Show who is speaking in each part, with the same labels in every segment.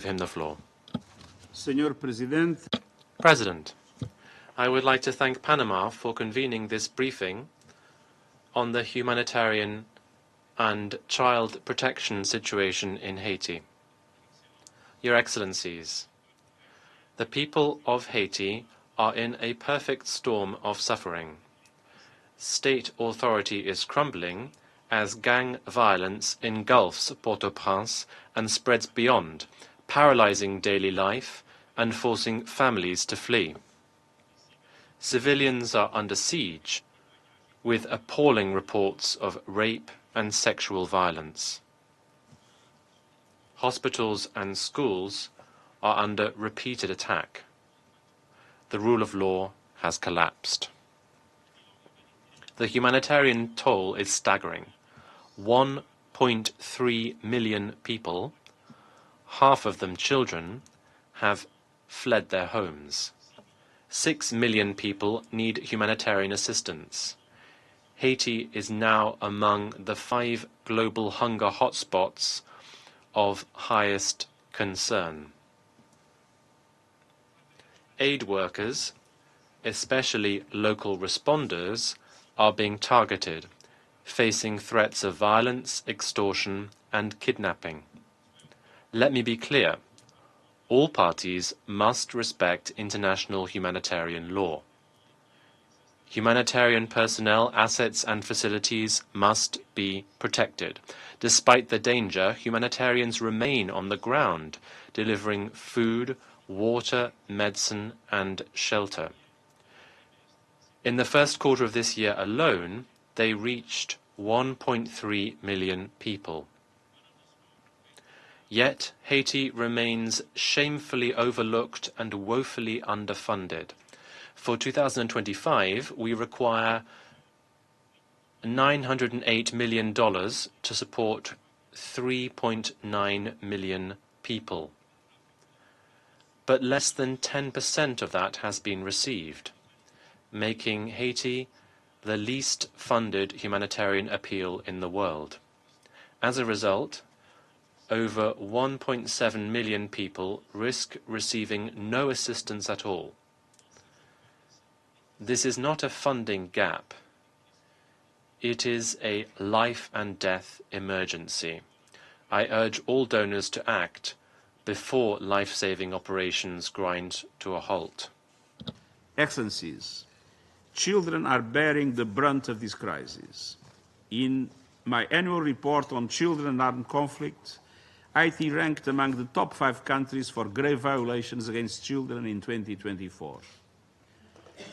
Speaker 1: Give him the floor.
Speaker 2: Señor Presidente,
Speaker 1: President, I would like to thank Panama for convening this briefing on the humanitarian and child protection situation in Haiti. Your Excellencies, the people of Haiti are in a perfect storm of suffering. State authority is crumbling as gang violence engulfs Port-au-Prince and spreads beyond, paralyzing daily life and forcing families to flee. Civilians are under siege, with appalling reports of rape and sexual violence. Hospitals and schools are under repeated attack. The rule of law has collapsed. The humanitarian toll is staggering. 1.3 million people, half of them children, have fled their homes. 6 million people need humanitarian assistance. Haiti is now among the 5 global hunger hotspots of highest concern. Aid workers, especially local responders, are being targeted, facing threats of violence, extortion, and kidnapping. Let me be clear. All parties must respect international humanitarian law. Humanitarian personnel, assets, and facilities must be protected. Despite the danger, humanitarians remain on the ground, delivering food, water, medicine, and shelter. In the first quarter of this year alone, they reached 1.3 million people. Yet Haiti remains shamefully overlooked and woefully underfunded. For 2025, we require $908 million to support 3.9 million people. But less than 10% of that has been received, making Haiti the least funded humanitarian appeal in the world. As a result, over 1.7 million people risk receiving no assistance at all. This is not a funding gap. It is a life and death emergency. I urge all donors to act before life-saving operations grind to a halt.
Speaker 2: Excellencies, children are bearing the brunt of this crisis. In my annual report on children and armed conflict, Haiti ranked among the top 5 countries for grave violations against children in 2024.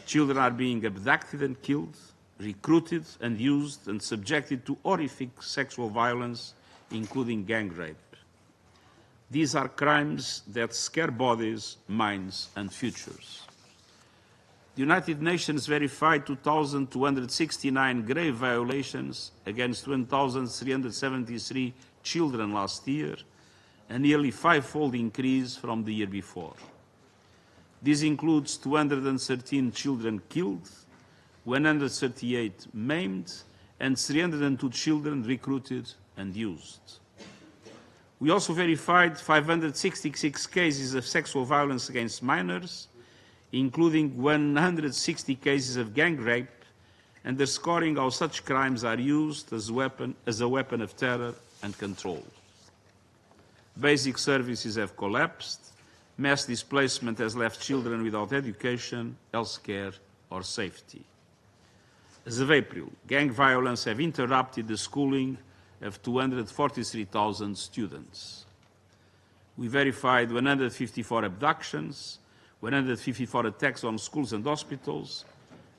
Speaker 2: Children are being abducted and killed, recruited and used and subjected to horrific sexual violence, including gang rape. These are crimes that scare bodies, minds, and futures. The United Nations verified 2,269 grave violations against 1,373 children last year, a nearly 5-fold increase from the year before. This includes 213 children killed, 138 maimed, and 302 children recruited and used. We also verified 566 cases of sexual violence against minors, including 160 cases of gang rape, underscoring how such crimes are used as a weapon of terror and control. Basic services have collapsed. Mass displacement has left children without education, health care, or safety. As of April, gang violence have interrupted the schooling of 243,000 students. We verified 154 abductions, 154 attacks on schools and hospitals,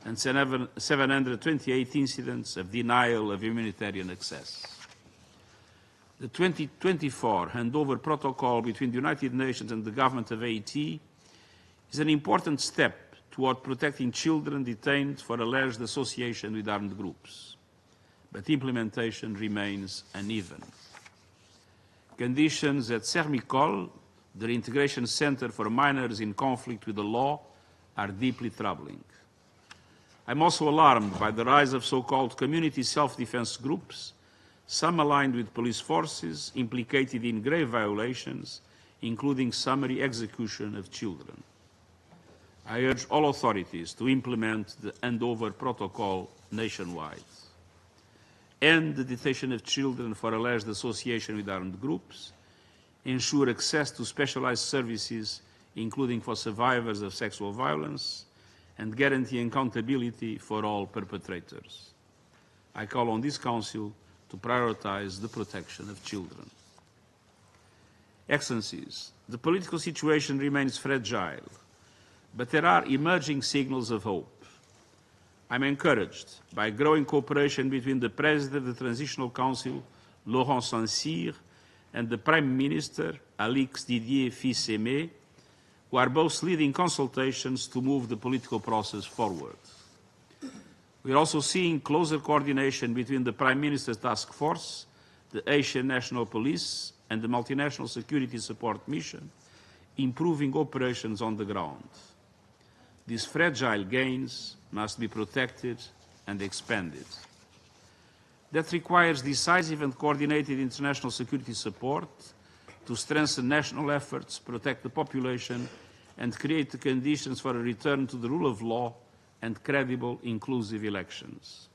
Speaker 2: and 728 incidents of denial of humanitarian access. The 2024 handover protocol between the United Nations and the government of Haiti is an important step toward protecting children detained for alleged association with armed groups. But implementation remains uneven. Conditions at Sermicol, the Reintegration Center for Minors in Conflict with the Law, are deeply troubling. I'm also alarmed by the rise of so-called community self-defense groups, some aligned with police forces, implicated in grave violations, including summary execution of children. I urge all authorities to implement the handover protocol nationwide, end the detention of children for alleged association with armed groups, ensure access to specialized services, including for survivors of sexual violence, and guarantee accountability for all perpetrators. I call on this Council to prioritize the protection of children. Excellencies, the political situation remains fragile, but there are emerging signals of hope. I'm encouraged by growing cooperation between the President of the Transitional Council, Laurent Saint-Cyr, and the Prime Minister, Alix Didier Fils-Aimé, who are both leading consultations to move the political process forward. We are also seeing closer coordination between the Prime Minister's Task Force, the Haitian National Police, and the Multinational Security Support Mission, improving operations on the ground. These fragile gains must be protected and expanded. That requires decisive and coordinated international security support to strengthen national efforts, protect the population, and create the conditions for a return to the rule of law and credible, inclusive elections.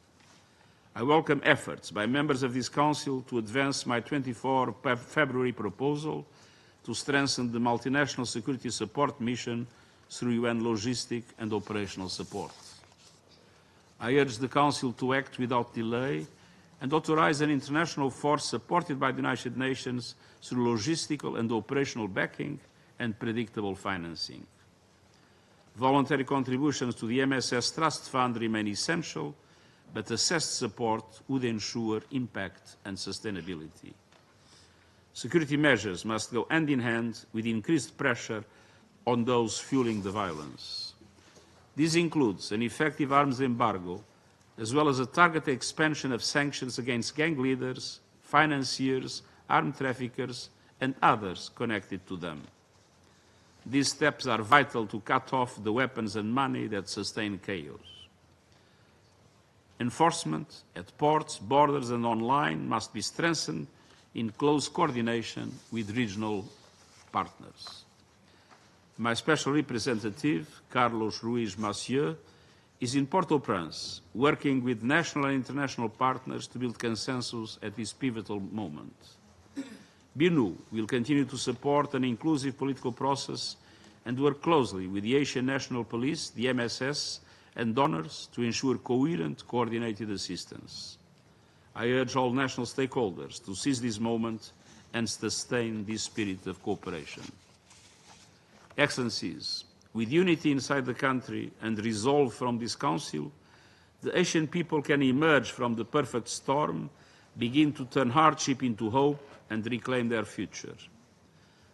Speaker 2: I welcome efforts by members of this Council to advance my 24 February proposal to strengthen the Multinational Security Support Mission through UN logistic and operational support. I urge the Council to act without delay and authorize an international force supported by the United Nations through logistical and operational backing and predictable financing. Voluntary contributions to the MSS Trust Fund remain essential, but assessed support would ensure impact and sustainability. Security measures must go hand in hand with increased pressure on those fueling the violence. This includes an effective arms embargo, as well as a targeted expansion of sanctions against gang leaders, financiers, armed traffickers, and others connected to them. These steps are vital to cut off the weapons and money that sustain chaos. Enforcement at ports, borders, and online must be strengthened in close coordination with regional partners. My special representative, Carlos Ruiz Massieu, is in Port-au-Prince, working with national and international partners to build consensus at this pivotal moment. BNU will continue to support an inclusive political process and work closely with the Haitian National Police, the MSS, and donors to ensure coherent, coordinated assistance. I urge all national stakeholders to seize this moment and sustain this spirit of cooperation. Excellencies, with unity inside the country and resolve from this Council, the Haitian people can emerge from the perfect storm, begin to turn hardship into hope, and reclaim their future.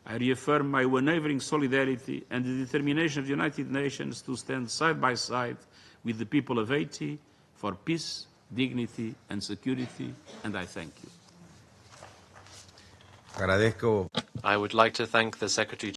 Speaker 2: I reaffirm my unwavering solidarity and the determination of the United Nations to stand side by side with the people of Haiti for peace, dignity, and security, and I thank you.
Speaker 1: I would like to thank the Secretary